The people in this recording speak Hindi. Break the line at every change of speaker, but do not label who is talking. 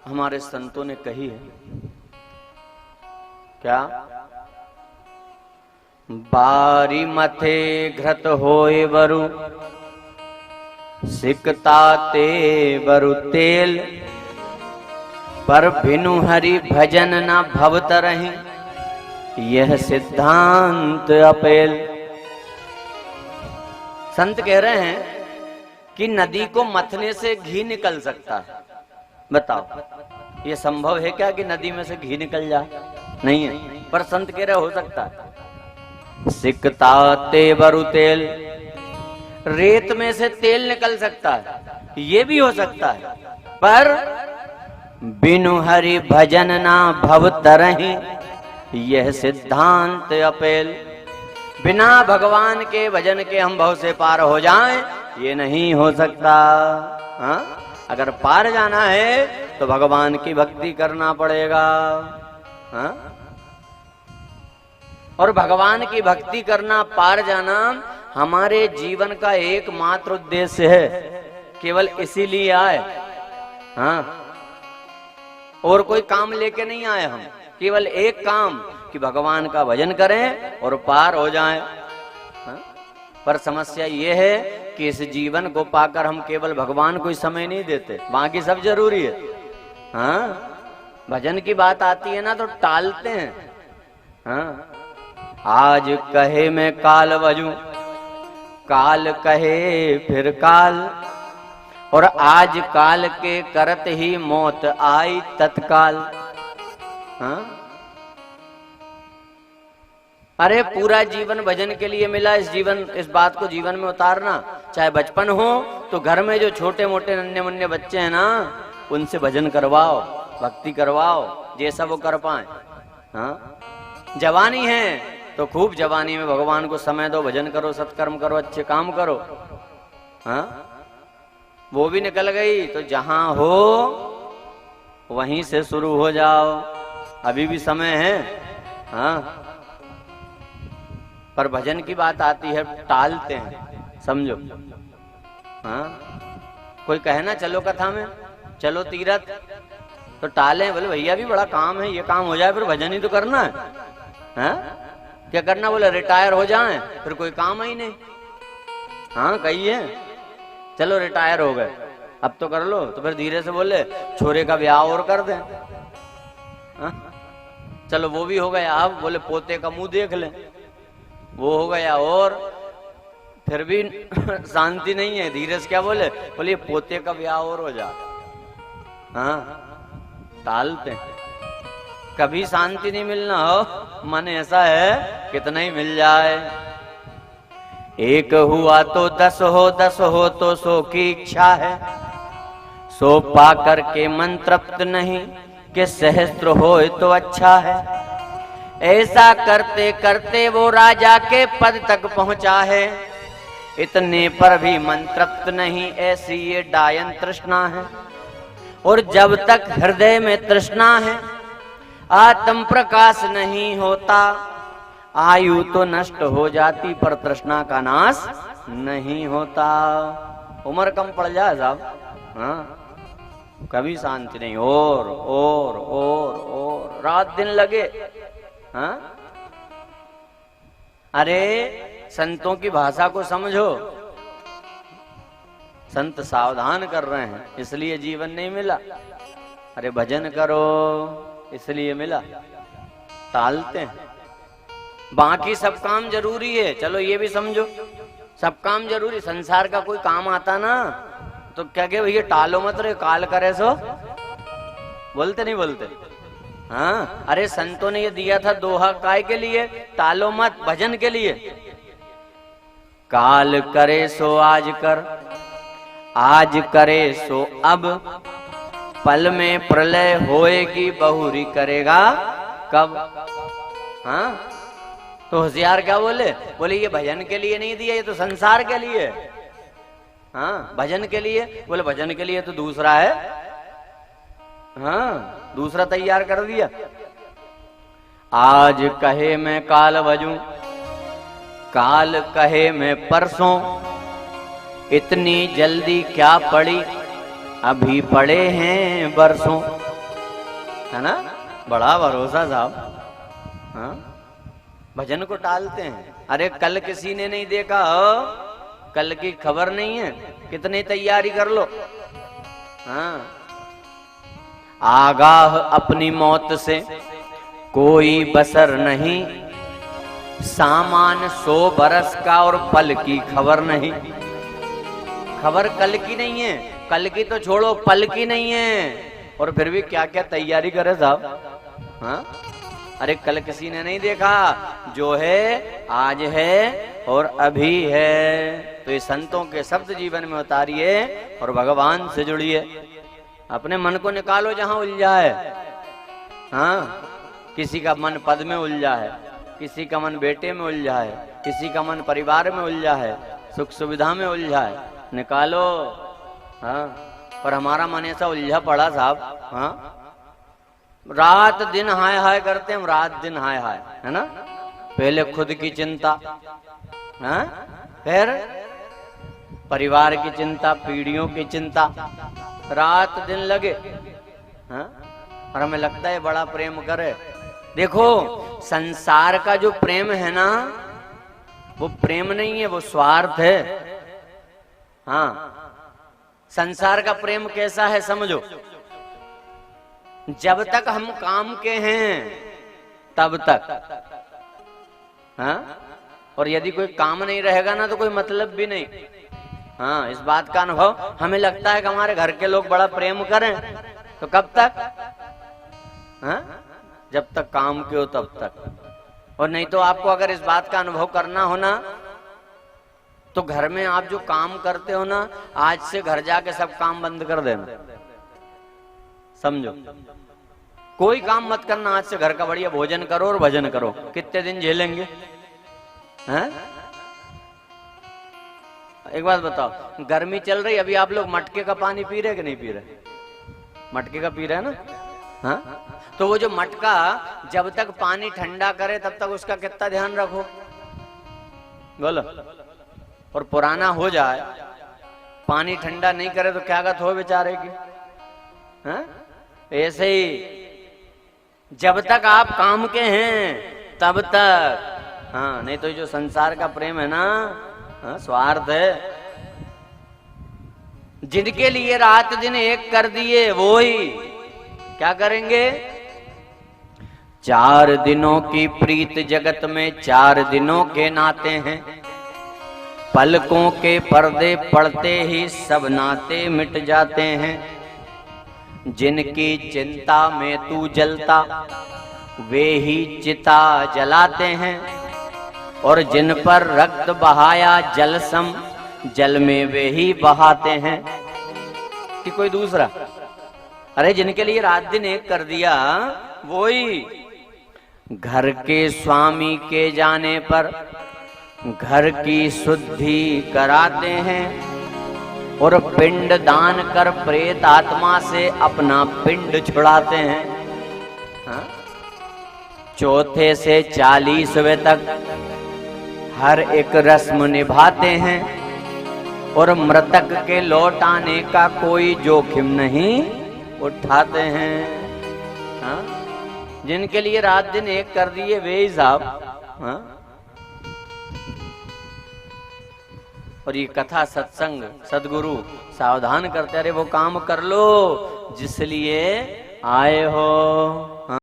हमारे संतों ने कही है। क्या? बारी मथे घृत होए बरु, सिकता ते बरु तेल, पर बिनु हरि भजन न भवत रही, यह सिद्धांत अपेल। संत कह रहे हैं कि नदी को मथने से घी निकल सकता है। बताओ, ये संभव है क्या कि नदी में से घी निकल जाए? नहीं है, पर संत कह रहे हो सकता है। सिकता ते बरु तेल, रेत में से तेल निकल सकता है, ये भी हो सकता है, पर बिनु हरि भजन ना भव तरहि, यह सिद्धांत अपेल। बिना भगवान के भजन के हम भव से पार हो जाएं, ये नहीं हो सकता। हाँ? अगर पार जाना है तो भगवान की भक्ति करना पड़ेगा। हाँ? और भगवान की भक्ति करना, पार जाना हमारे जीवन का एकमात्र उद्देश्य है। केवल इसीलिए आए। हाँ? और कोई काम लेके नहीं आए हम, केवल एक काम कि भगवान का भजन करें और पार हो जाएं। हाँ? पर समस्या ये है कि इस जीवन को पाकर हम केवल भगवान को ही समय नहीं देते, बाकी सब जरूरी है। हाँ? भजन की बात आती है ना तो टालते हैं। हाँ? आज कहे मैं काल बजूं, काल कहे फिर काल, और आज काल के करत ही मौत आई तत्काल। हाँ? अरे पूरा जीवन भजन के लिए मिला, इस बात को जीवन में उतारना। चाहे बचपन हो तो घर में जो छोटे मोटे नन्हे मुन्ने बच्चे हैं ना, उनसे भजन करवाओ, भक्ति करवाओ, जैसा वो कर पाए। हाँ? जवानी है तो खूब जवानी में भगवान को समय दो, भजन करो, सत्कर्म करो, अच्छे काम करो। हाँ? वो भी निकल गई तो जहां हो वहीं से शुरू हो जाओ, अभी भी समय है। हाँ? पर भजन की बात आती है टालते हैं, समझो। हाँ? कोई कहे ना चलो कथा में, चलो तीरथ, तो टाले। बोले भैया भी बड़ा काम है, ये काम हो जाए फिर भजन ही तो करना है। हाँ? क्या करना? बोले रिटायर हो जाएं, फिर कोई काम ही नहीं। हाँ कहिए, चलो रिटायर हो गए, अब तो कर लो, तो फिर धीरे से बोले छोरे का ब्याह और कर दें। हाँ? चलो वो भी हो गया, अब बोले पोते का मुंह देख लें, वो हो गया, और फिर भी शांति नहीं है। धीरे से क्या बोले पोते का ब्याह और हो जा। हाँ? टालते हैं। कभी शांति नहीं मिलना हो, मन ऐसा है कितना ही मिल जाए। एक हुआ तो 10 हो, 10 हो तो 100 की इच्छा है, सो पा करके मन तृप्त नहीं कि सहस्त्र हो तो अच्छा है। ऐसा करते करते वो राजा के पद तक पहुंचा है, इतने पर भी मन तृप्त नहीं, ऐसी ये डायन तृष्णा है। और जब तक हृदय में तृष्णा है, आत्म प्रकाश नहीं होता, आयु तो नष्ट हो जाती पर तृष्णा का नाश नहीं होता। उम्र कम पड़ जाए साहब, हाँ, कभी शांति नहीं, और रात दिन लगे। हाँ? अरे संतों की भाषा को समझो, संत सावधान कर रहे हैं इसलिए जीवन नहीं मिला। अरे भजन करो इसलिए मिला। टालते हैं। बाकी सब काम जरूरी है, चलो ये भी समझो, सब काम जरूरी। संसार का कोई काम आता ना तो क्या कहे भैया टालो मत रे, काल करे सो, बोलते नहीं बोलते? हाँ? अरे संतों ने ये दिया था दोहा काय के लिए? टालो मत, भजन के लिए। काल करे सो आज कर, आज करे सो अब, पल में प्रलय होएगी बहुरी करेगा कब। हाँ? तो होशियार क्या बोले? बोले ये भजन के लिए नहीं दिया, ये तो संसार के लिए। हाँ? भजन के लिए? बोले भजन के लिए तो दूसरा है। हाँ? दूसरा तैयार कर दिया। आज कहे मैं काल बजूं, काल कहे मैं परसों, इतनी जल्दी क्या पड़ी, अभी पड़े हैं बरसों। है ना, बड़ा भरोसा साहब। हाँ, भजन को टालते हैं। अरे कल किसी ने नहीं देखा हो, कल की खबर नहीं है, कितनी तैयारी कर लो। हाँ, आगाह अपनी मौत से कोई बसर नहीं, सामान 100 बरस का और पल की खबर नहीं। खबर कल की नहीं है, कल की तो छोड़ो, पल की नहीं है, और फिर भी क्या क्या तैयारी करे साहब। हाँ, अरे कल किसी ने नहीं देखा, जो है आज है और अभी है। तो ये संतों के शब्द जीवन में उतारिए और भगवान से जुड़िए। अपने मन को निकालो जहां उलझा है। हाँ, किसी का मन पद में उलझा है, किसी का मन बेटे में उलझा है, किसी का मन परिवार में उलझा है, सुख सुविधा में उलझा है, निकालो। हाँ, पर हमारा मन ऐसा उलझा पड़ा साहब। हाँ, रात दिन हाय हाय करते हम, रात दिन हाय हाय, है ना। पहले खुद की चिंता, हाँ, फिर परिवार की चिंता, पीढ़ियों की चिंता, रात दिन लगे। हाँ, और हमें लगता है बड़ा प्रेम करे। देखो, संसार का जो प्रेम है ना, वो प्रेम नहीं है, वो स्वार्थ है। हाँ, संसार का प्रेम कैसा है समझो। जब तक हम काम के हैं तब तक, हाँ, और यदि कोई काम नहीं रहेगा ना तो कोई मतलब भी नहीं। हाँ, इस बात का अनुभव हमें लगता है कि हमारे घर के लोग बड़ा प्रेम करें, तो कब तक? हाँ, जब तक काम के हो तब तक। और नहीं तो आपको अगर इस बात का अनुभव करना हो ना, तो घर में आप जो काम करते हो ना, आज से घर जाके सब काम बंद कर देना, समझो। कोई काम मत करना, आज से घर का बढ़िया भोजन करो और भजन करो। कितने दिन झेलेंगे? हैं? एक बात बताओ, गर्मी चल रही, अभी आप लोग मटके का पानी पी रहे कि नहीं पी रहे? मटके का पी रहे हैं ना। हाँ, तो वो जो मटका जब तक पानी ठंडा करे तब तक उसका कितना ध्यान रखो, बोलो। और पुराना हो जाए, पानी ठंडा नहीं करे तो क्या गत हो बेचारे की। हाँ? ऐसे ही जब तक आप काम के हैं तब तक। हाँ, नहीं तो जो संसार का प्रेम है ना, हाँ, स्वार्थ है। जिनके लिए रात दिन एक कर दिए वो ही क्या करेंगे? 4 दिनों की प्रीत जगत में 4 दिनों के नाते हैं, पलकों के पर्दे पड़ते ही सब नाते मिट जाते हैं। जिनकी चिंता में तू जलता वे ही चिता जलाते हैं, और जिन पर रक्त बहाया जल सम जल में वे ही बहाते हैं। कि कोई दूसरा? अरे जिनके लिए रात दिन एक कर दिया वो ही घर के स्वामी के जाने पर घर की शुद्धि कराते हैं, और पिंड दान कर प्रेत आत्मा से अपना पिंड छुड़ाते हैं। हाँ? चौथे से 40वें तक हर एक रस्म निभाते हैं, और मृतक के लौट आने का कोई जोखिम नहीं उठाते हैं। हाँ? जिनके लिए रात दिन एक कर दिए वे ही साहब। हाँ? और ये कथा सत्संग सदगुरु सावधान करते, अरे वो काम कर लो जिस लिए आए हो।